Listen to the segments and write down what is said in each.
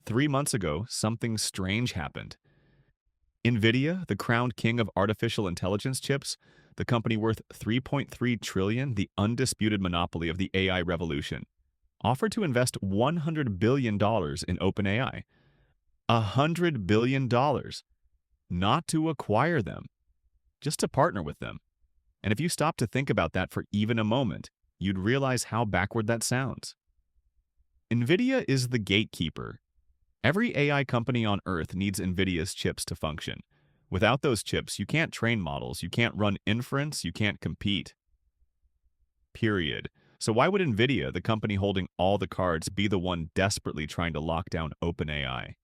3 months ago, something strange happened. Nvidia, the crowned king of artificial intelligence chips, the company worth 3.3 trillion, the undisputed monopoly of the AI revolution, offered to invest $100 billion in OpenAI. $100 billion, not to acquire them, just to partner with them. And if you stop to think about that for even a moment, you'd realize how backward that sounds. Nvidia is the gatekeeper. Every AI company on Earth needs Nvidia's chips to function. Without those chips, you can't train models, you can't run inference, you can't compete. Period. So why would Nvidia, the company holding all the cards, be the one desperately trying to lock down OpenAI?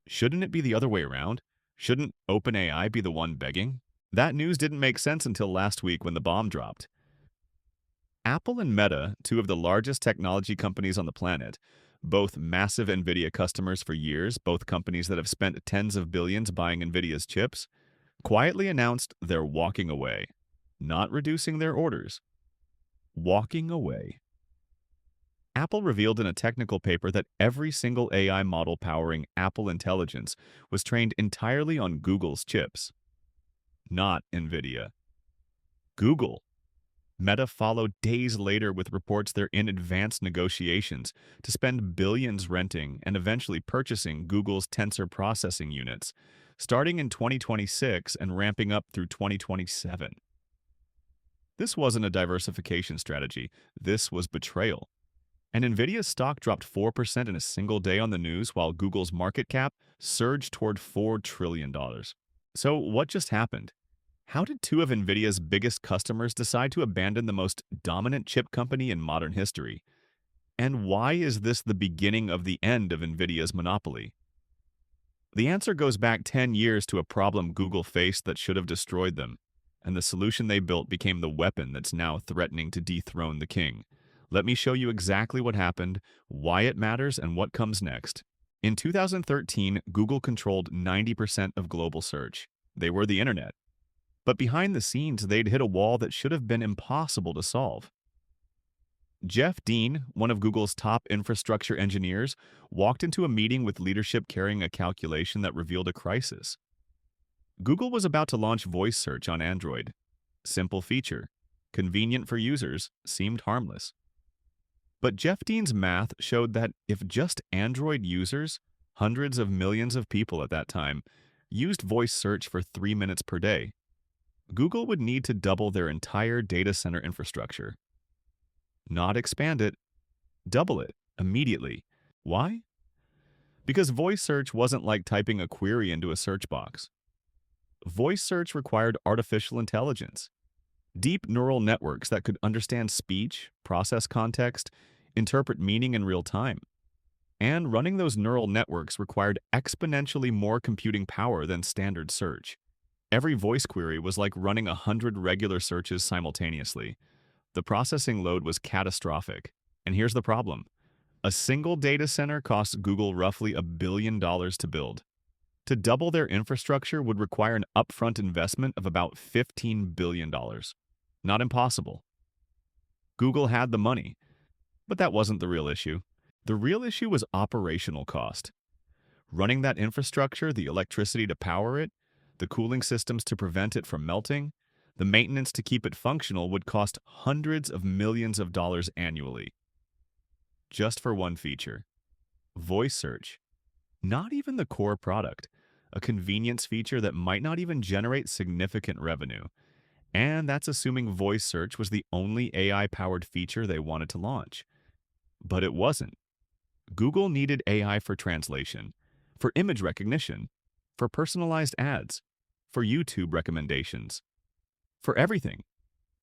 Shouldn't it be the other way around? Shouldn't OpenAI be the one begging? That news didn't make sense until last week when the bomb dropped. Apple and Meta, two of the largest technology companies on the planet, both massive Nvidia customers for years, both companies that have spent tens of billions buying Nvidia's chips, quietly announced they're walking away, not reducing their orders. Walking away. Apple revealed in a technical paper that every single AI model powering Apple Intelligence was trained entirely on Google's chips, not Nvidia. Google. Meta followed days later with reports they're in advanced negotiations to spend billions renting and eventually purchasing Google's Tensor Processing Units, starting in 2026 and ramping up through 2027. This wasn't a diversification strategy. This was betrayal. And Nvidia's stock dropped 4% in a single day on the news, while Google's market cap surged toward $4 trillion. So what just happened? How did two of Nvidia's biggest customers decide to abandon the most dominant chip company in modern history? And why is this the beginning of the end of Nvidia's monopoly? The answer goes back 10 years to a problem Google faced that should have destroyed them, and the solution they built became the weapon that's now threatening to dethrone the king. Let me show you exactly what happened, why it matters, and what comes next. In 2013, Google controlled 90% of global search. They were the internet. But behind the scenes, they'd hit a wall that should have been impossible to solve. Jeff Dean, one of Google's top infrastructure engineers, walked into a meeting with leadership carrying a calculation that revealed a crisis. Google was about to launch voice search on Android. Simple feature, convenient for users, seemed harmless. But Jeff Dean's math showed that if just Android users, hundreds of millions of people at that time, used voice search for 3 minutes per day, Google would need to double their entire data center infrastructure. Not expand it, double it immediately. Why? Because voice search wasn't like typing a query into a search box. Voice search required artificial intelligence, deep neural networks that could understand speech, process context, interpret meaning in real time. And running those neural networks required exponentially more computing power than standard search. Every voice query was like running 100 regular searches simultaneously. The processing load was catastrophic. And here's the problem. A single data center costs Google roughly $1 billion to build. To double their infrastructure would require an upfront investment of about $15 billion. Not impossible. Google had the money, but that wasn't the real issue. The real issue was operational cost. Running that infrastructure, the electricity to power it, the cooling systems to prevent it from melting, the maintenance to keep it functional would cost hundreds of millions of dollars annually. Just for one feature. Voice search. Not even the core product. A convenience feature that might not even generate significant revenue. And that's assuming voice search was the only AI-powered feature they wanted to launch. But it wasn't. Google needed AI for translation, for image recognition, for personalized ads, for YouTube recommendations, for everything.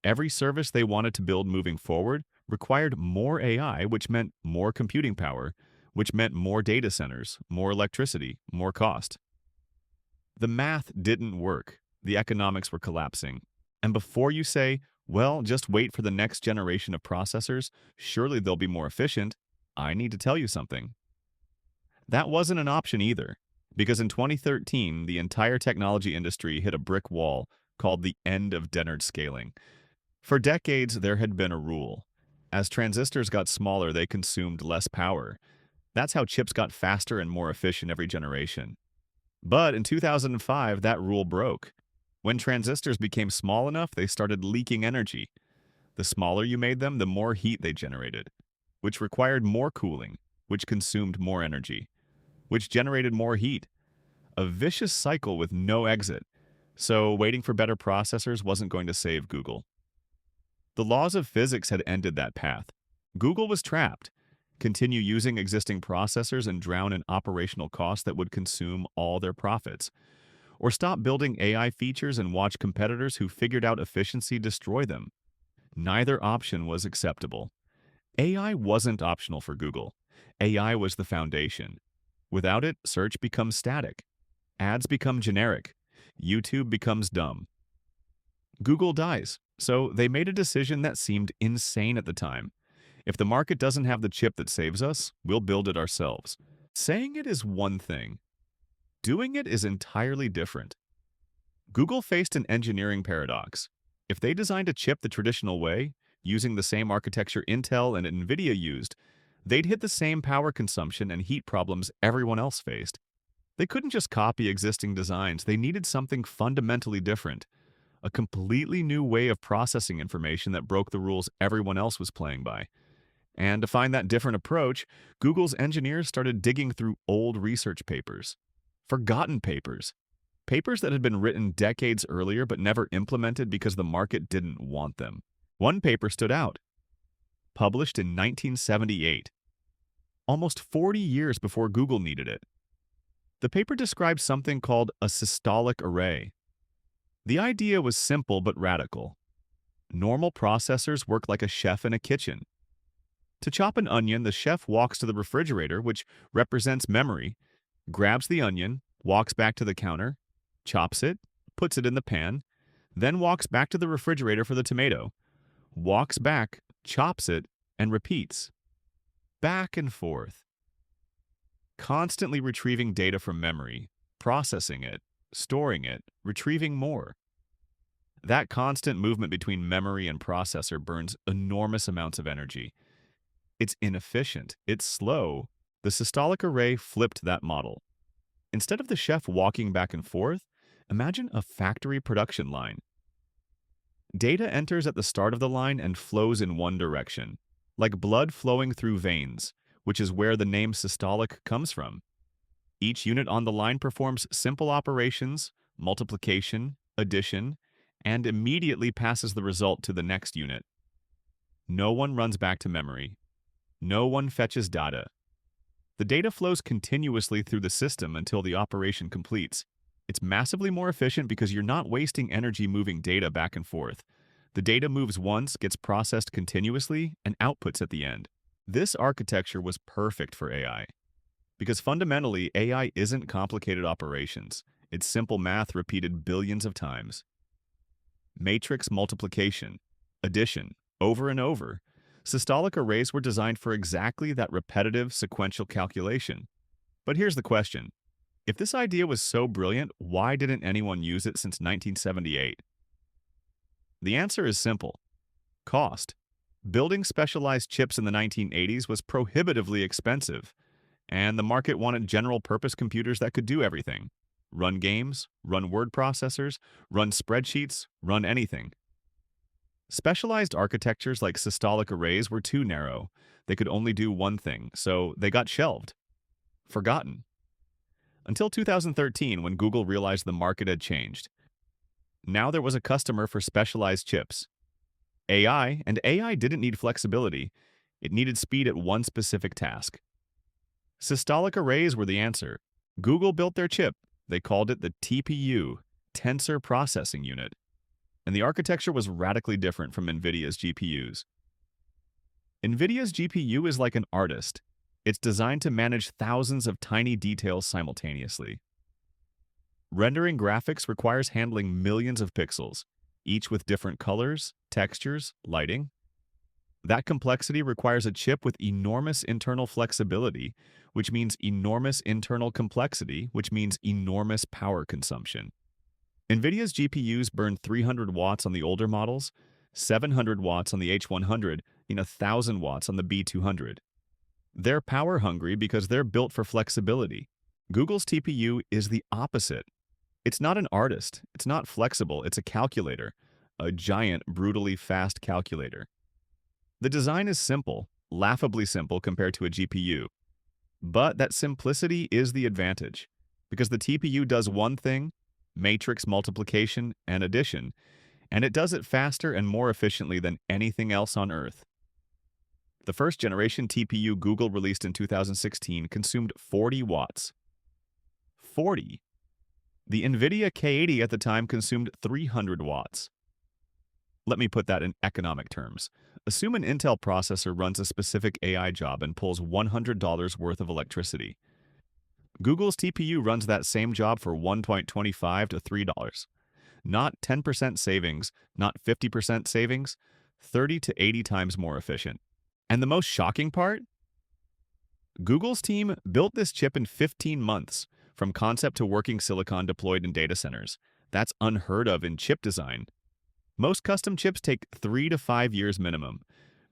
Every service they wanted to build moving forward required more AI, which meant more computing power, which meant more data centers, more electricity, more cost. The math didn't work. The economics were collapsing. And before you say, well, just wait for the next generation of processors, surely they'll be more efficient, I need to tell you something. That wasn't an option either, because in 2013, the entire technology industry hit a brick wall called the end of Dennard scaling. For decades, there had been a rule. As transistors got smaller, they consumed less power. That's how chips got faster and more efficient every generation. But in 2005, that rule broke. When transistors became small enough, they started leaking energy. The smaller you made them, the more heat they generated, which required more cooling, which consumed more energy, which generated more heat. A vicious cycle with no exit. So waiting for better processors wasn't going to save Google. The laws of physics had ended that path. Google was trapped. Continue using existing processors and drown in operational costs that would consume all their profits. Or stop building AI features and watch competitors who figured out efficiency destroy them. Neither option was acceptable. AI wasn't optional for Google. AI was the foundation. Without it, search becomes static. Ads become generic. YouTube becomes dumb. Google dies. So they made a decision that seemed insane at the time. If the market doesn't have the chip that saves us, we'll build it ourselves. Saying it is one thing. Doing it is entirely different. Google faced an engineering paradox. If they designed a chip the traditional way, using the same architecture Intel and Nvidia used, they'd hit the same power consumption and heat problems everyone else faced. They couldn't just copy existing designs, they needed something fundamentally different. A completely new way of processing information that broke the rules everyone else was playing by. And to find that different approach, Google's engineers started digging through old research papers. Forgotten papers. Papers that had been written decades earlier but never implemented because the market didn't want them. One paper stood out. Published in 1978. Almost 40 years before Google needed it. The paper described something called a systolic array. The idea was simple but radical. Normal processors work like a chef in a kitchen. To chop an onion, the chef walks to the refrigerator, which represents memory, grabs the onion, walks back to the counter, chops it, puts it in the pan, then walks back to the refrigerator for the tomato, walks back, chops it, and repeats. Back and forth. Constantly retrieving data from memory, processing it, storing it, retrieving more. That constant movement between memory and processor burns enormous amounts of energy. It's inefficient, it's slow. The systolic array flipped that model. Instead of the chef walking back and forth, imagine a factory production line. Data enters at the start of the line and flows in one direction, like blood flowing through veins, which is where the name systolic comes from. Each unit on the line performs simple operations, multiplication, addition, and immediately passes the result to the next unit. No one runs back to memory. No one fetches data. The data flows continuously through the system until the operation completes. It's massively more efficient because you're not wasting energy moving data back and forth. The data moves once, gets processed continuously, and outputs at the end. This architecture was perfect for AI. Because fundamentally, AI isn't complicated operations. It's simple math repeated billions of times. Matrix multiplication, addition, over and over. Systolic arrays were designed for exactly that repetitive sequential calculation. But here's the question. If this idea was so brilliant, why didn't anyone use it since 1978? The answer is simple. Cost. Building specialized chips in the 1980s was prohibitively expensive, and the market wanted general-purpose computers that could do everything. Run games, run word processors, run spreadsheets, run anything. Specialized architectures like systolic arrays were too narrow. They could only do one thing, so they got shelved. Forgotten. Until 2013, when Google realized the market had changed. Now there was a customer for specialized chips. AI, and AI didn't need flexibility. It needed speed at one specific task. Systolic arrays were the answer. Google built their chip. They called it the TPU, Tensor Processing Unit. And the architecture was radically different from Nvidia's GPUs. Nvidia's GPU is like an artist. It's designed to manage thousands of tiny details simultaneously. Rendering graphics requires handling millions of pixels, each with different colors, textures, lighting. That complexity requires a chip with enormous internal flexibility, which means enormous internal complexity, which means enormous power consumption. Nvidia's GPUs burn 300 watts on the older models, 700 watts on the H100, and 1,000 watts on the B200. They're power hungry because they're built for flexibility. Google's TPU is the opposite. It's not an artist, it's not flexible, it's a calculator, a giant, brutally fast calculator. The design is simple, laughably simple compared to a GPU, but that simplicity is the advantage, because the TPU does one thing, matrix multiplication and addition, and it does it faster and more efficiently than anything else on Earth. The first generation TPU Google released in 2016 consumed 40 watts. 40! The Nvidia K80 at the time consumed 300 watts. Let me put that in economic terms. Assume an Intel processor runs a specific AI job and pulls $100 worth of electricity. Google's TPU runs that same job for $1.25 to $3. Not 10% savings, not 50% savings, 30 to 80 times more efficient. And the most shocking part? Google's team built this chip in 15 months, from concept to working silicon deployed in data centers. That's unheard of in chip design. Most custom chips take 3 to 5 years minimum.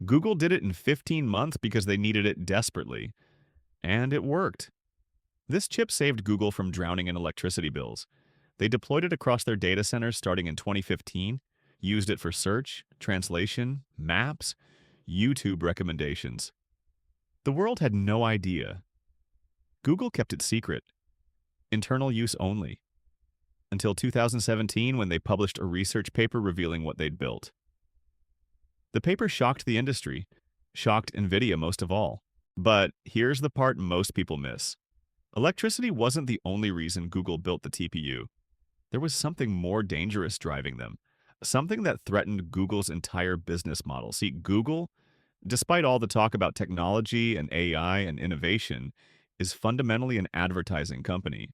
Google did it in 15 months because they needed it desperately. And it worked. This chip saved Google from drowning in electricity bills. They deployed it across their data centers starting in 2015, used it for search, translation, maps, YouTube recommendations. The world had no idea. Google kept it secret, internal use only, until 2017 when they published a research paper revealing what they'd built. The paper shocked the industry, shocked Nvidia most of all. But here's the part most people miss. Electricity wasn't the only reason Google built the TPU. There was something more dangerous driving them, something that threatened Google's entire business model. See, Google, despite all the talk about technology and AI and innovation, is fundamentally an advertising company.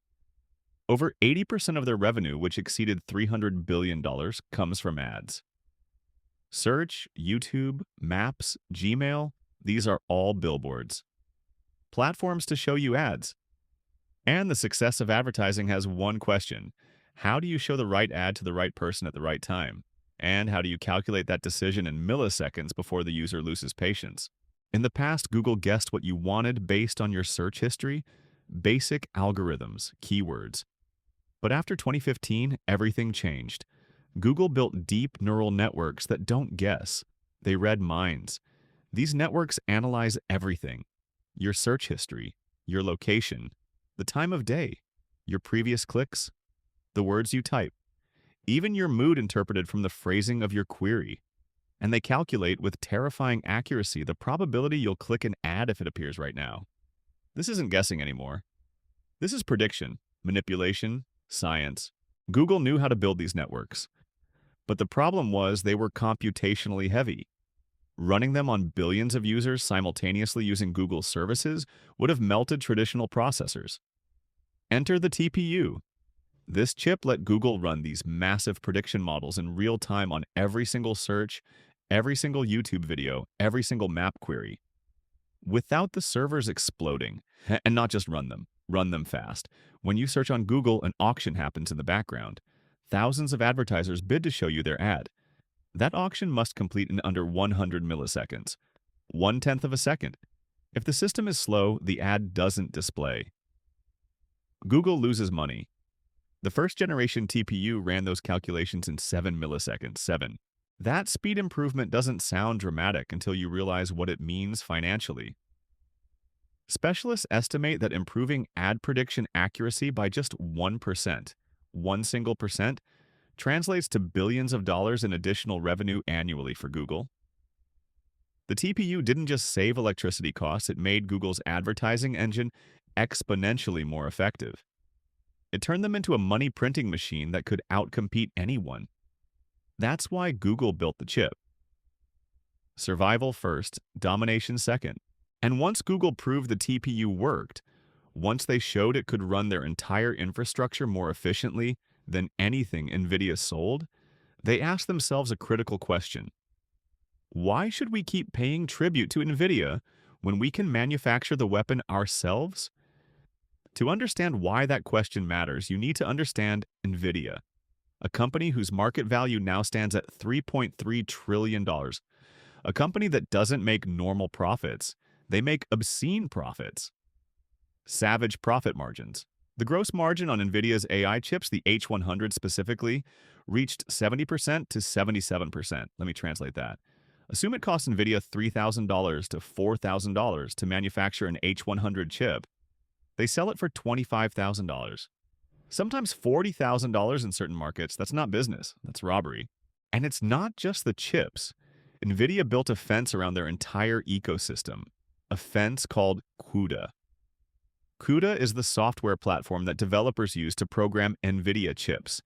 Over 80% of their revenue, which exceeded $300 billion, comes from ads. Search, YouTube, Maps, Gmail, these are all billboards. Platforms to show you ads. And the success of advertising has one question. How do you show the right ad to the right person at the right time? And how do you calculate that decision in milliseconds before the user loses patience? In the past, Google guessed what you wanted based on your search history, basic algorithms, keywords. But after 2015, everything changed. Google built deep neural networks that don't guess. They read minds. These networks analyze everything. Your search history, your location, the time of day, your previous clicks, the words you type, even your mood interpreted from the phrasing of your query. And they calculate with terrifying accuracy the probability you'll click an ad if it appears right now. This isn't guessing anymore. This is prediction, manipulation, science. Google knew how to build these networks. But the problem was they were computationally heavy. Running them on billions of users simultaneously using Google's services would have melted traditional processors. Enter the TPU. This chip let Google run these massive prediction models in real time on every single search, every single YouTube video, every single map query, without the servers exploding. And not just run them fast. When you search on Google, an auction happens in the background. Thousands of advertisers bid to show you their ad. That auction must complete in under 100 milliseconds, 1/10 of a second. If the system is slow, the ad doesn't display. Google loses money. The first generation TPU ran those calculations in 7 milliseconds, 7. That speed improvement doesn't sound dramatic until you realize what it means financially. Specialists estimate that improving ad prediction accuracy by just 1%, one single percent, translates to billions of dollars in additional revenue annually for Google. The TPU didn't just save electricity costs, it made Google's advertising engine exponentially more effective. It turned them into a money printing machine that could outcompete anyone. That's why Google built the chip. Survival first, domination second. And once Google proved the TPU worked, once they showed it could run their entire infrastructure more efficiently than anything Nvidia sold, they asked themselves a critical question. Why should we keep paying tribute to Nvidia when we can manufacture the weapon ourselves? To understand why that question matters, you need to understand Nvidia, a company whose market value now stands at $3.3 trillion, a company that doesn't make normal profits. They make obscene profits. Savage profit margins. The gross margin on Nvidia's AI chips, the H100 specifically, reached 70% to 77%. Let me translate that. Assume it costs Nvidia $3,000 to $4,000 to manufacture an H100 chip. They sell it for $25,000. Sometimes $40,000 in certain markets. That's not business, that's robbery. And it's not just the chips. Nvidia built a fence around their entire ecosystem, a fence called CUDA. CUDA is the software platform that developers use to program Nvidia chips.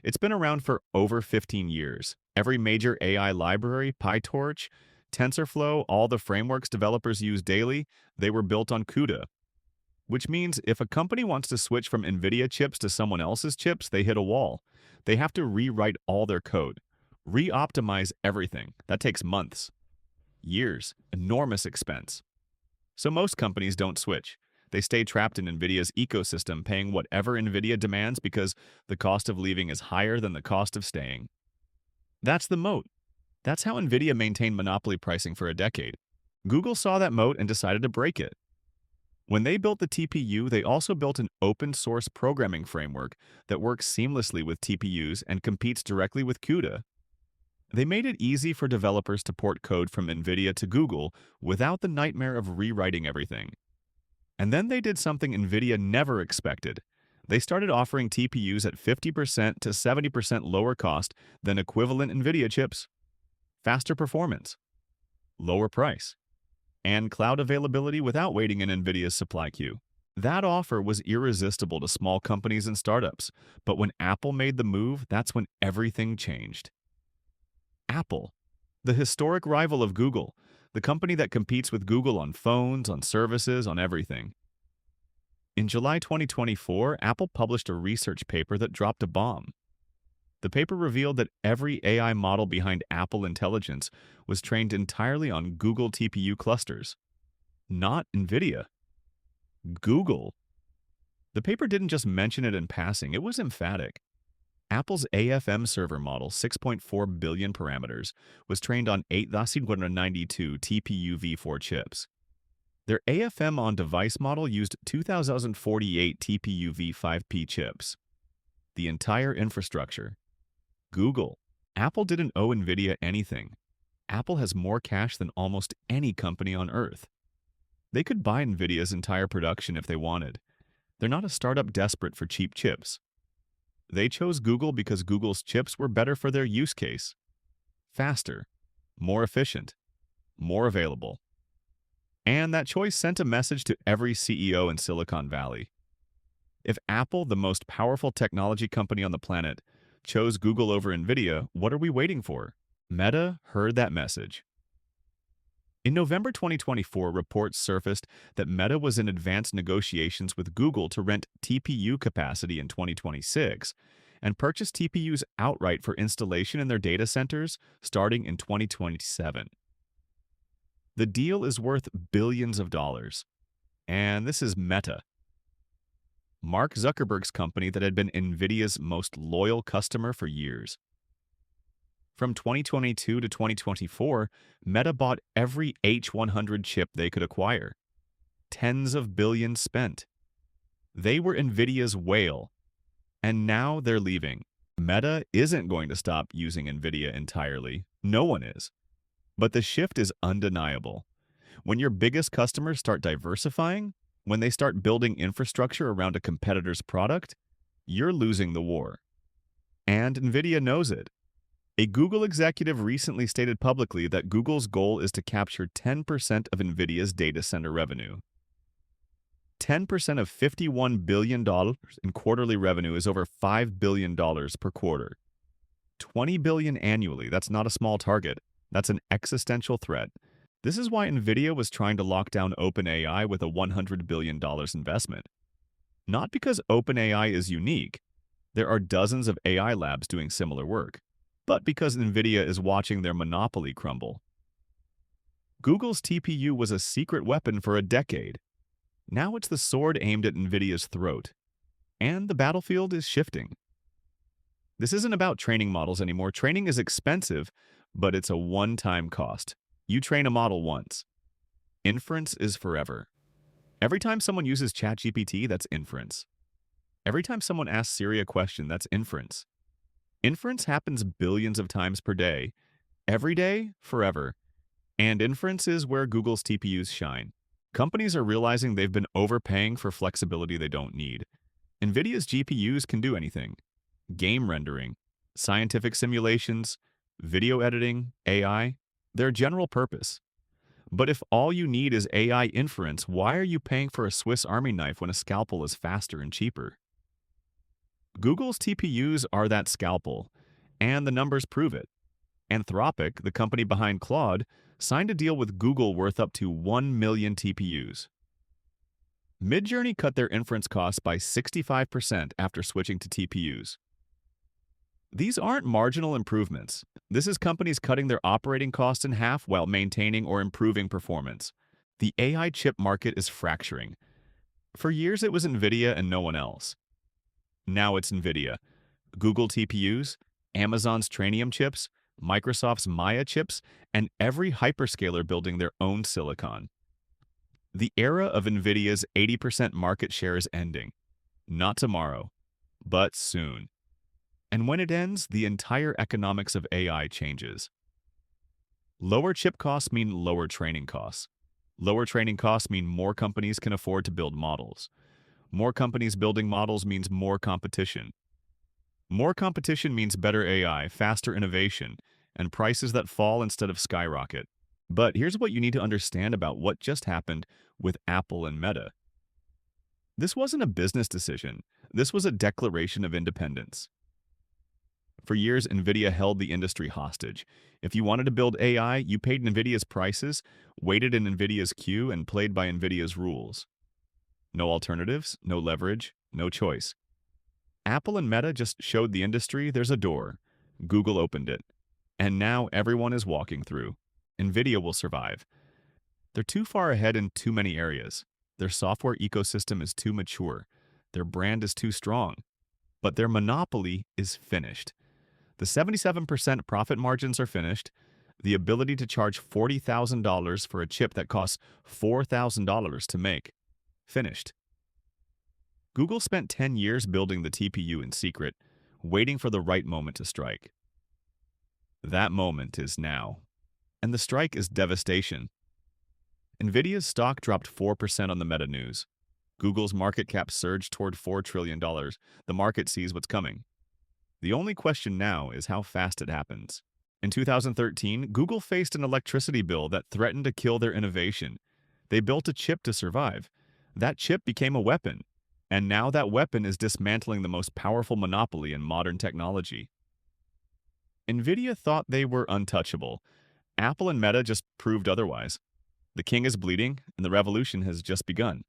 It's been around for over 15 years. Every major AI library, PyTorch, TensorFlow, all the frameworks developers use daily, they were built on CUDA. Which means if a company wants to switch from Nvidia chips to someone else's chips, they hit a wall. They have to rewrite all their code, re-optimize everything. That takes months, years, enormous expense. So most companies don't switch. They stay trapped in Nvidia's ecosystem, paying whatever Nvidia demands because the cost of leaving is higher than the cost of staying. That's the moat. That's how Nvidia maintained monopoly pricing for a decade. Google saw that moat and decided to break it. When they built the TPU, they also built an open-source programming framework that works seamlessly with TPUs and competes directly with CUDA. They made it easy for developers to port code from Nvidia to Google without the nightmare of rewriting everything. And then they did something Nvidia never expected. They started offering TPUs at 50% to 70% lower cost than equivalent Nvidia chips. Faster performance, lower price, and cloud availability without waiting in Nvidia's supply queue. That offer was irresistible to small companies and startups, but when Apple made the move, that's when everything changed. Apple, the historic rival of Google, the company that competes with Google on phones, on services, on everything. In July 2024, Apple published a research paper that dropped a bomb. The paper revealed that every AI model behind Apple Intelligence was trained entirely on Google TPU clusters, not Nvidia. Google. The paper didn't just mention it in passing, it was emphatic. Apple's AFM server model, 6.4 billion parameters, was trained on 8,592 TPU v4 chips. Their AFM on-device model used 2,048 TPU v5p chips. The entire infrastructure. Google. Apple didn't owe Nvidia anything. Apple has more cash than almost any company on Earth. They could buy Nvidia's entire production if they wanted. They're not a startup desperate for cheap chips. They chose Google because Google's chips were better for their use case. Faster, more efficient, more available. And that choice sent a message to every CEO in Silicon Valley. If Apple, the most powerful technology company on the planet, chose Google over Nvidia, what are we waiting for? Meta heard that message. In November 2024, reports surfaced that Meta was in advanced negotiations with Google to rent TPU capacity in 2026 and purchase TPUs outright for installation in their data centers starting in 2027. The deal is worth billions of dollars. And this is Meta, Mark Zuckerberg's company that had been Nvidia's most loyal customer for years. From 2022 to 2024, Meta bought every H100 chip they could acquire. Tens of billions spent. They were Nvidia's whale. And now they're leaving. Meta isn't going to stop using Nvidia entirely. No one is. But the shift is undeniable. When your biggest customers start diversifying, when they start building infrastructure around a competitor's product, you're losing the war. And Nvidia knows it. A Google executive recently stated publicly that Google's goal is to capture 10% of Nvidia's data center revenue. 10% of $51 billion in quarterly revenue is over $5 billion per quarter. $20 billion annually, that's not a small target. That's an existential threat. This is why Nvidia was trying to lock down OpenAI with a $100 billion investment. Not because OpenAI is unique. There are dozens of AI labs doing similar work. But because Nvidia is watching their monopoly crumble. Google's TPU was a secret weapon for a decade. Now it's the sword aimed at Nvidia's throat. And the battlefield is shifting. This isn't about training models anymore. Training is expensive, but it's a one-time cost. You train a model once. Inference is forever. Every time someone uses ChatGPT, that's inference. Every time someone asks Siri a question, that's inference. Inference happens billions of times per day, every day, forever. And inference is where Google's TPUs shine. Companies are realizing they've been overpaying for flexibility they don't need. Nvidia's GPUs can do anything: game rendering, scientific simulations, video editing, AI, their general purpose. But if all you need is AI inference, why are you paying for a Swiss Army knife when a scalpel is faster and cheaper? Google's TPUs are that scalpel, and the numbers prove it. Anthropic, the company behind Claude, signed a deal with Google worth up to 1 million TPUs. Midjourney cut their inference costs by 65% after switching to TPUs. These aren't marginal improvements. This is companies cutting their operating costs in half while maintaining or improving performance. The AI chip market is fracturing. For years, it was Nvidia and no one else. Now it's Nvidia, Google TPUs, Amazon's Trainium chips, Microsoft's Maya chips, and every hyperscaler building their own silicon. The era of Nvidia's 80% market share is ending. Not tomorrow, but soon. And when it ends, the entire economics of AI changes. Lower chip costs mean lower training costs. Lower training costs mean more companies can afford to build models. More companies building models means more competition. More competition means better AI, faster innovation, and prices that fall instead of skyrocket. But here's what you need to understand about what just happened with Apple and Meta. This wasn't a business decision. This was a declaration of independence. For years, Nvidia held the industry hostage. If you wanted to build AI, you paid Nvidia's prices, waited in Nvidia's queue, and played by Nvidia's rules. No alternatives, no leverage, no choice. Apple and Meta just showed the industry there's a door. Google opened it. And now everyone is walking through. Nvidia will survive. They're too far ahead in too many areas. Their software ecosystem is too mature. Their brand is too strong. But their monopoly is finished. The 77% profit margins are finished. The ability to charge $40,000 for a chip that costs $4,000 to make. Finished. Google spent 10 years building the TPU in secret, waiting for the right moment to strike. That moment is now. And the strike is devastation. Nvidia's stock dropped 4% on the Meta news. Google's market cap surged toward $4 trillion. The market sees what's coming. The only question now is how fast it happens. In 2013, Google faced an electricity bill that threatened to kill their innovation. They built a chip to survive. That chip became a weapon. And now that weapon is dismantling the most powerful monopoly in modern technology. Nvidia thought they were untouchable. Apple and Meta just proved otherwise. The king is bleeding, and the revolution has just begun.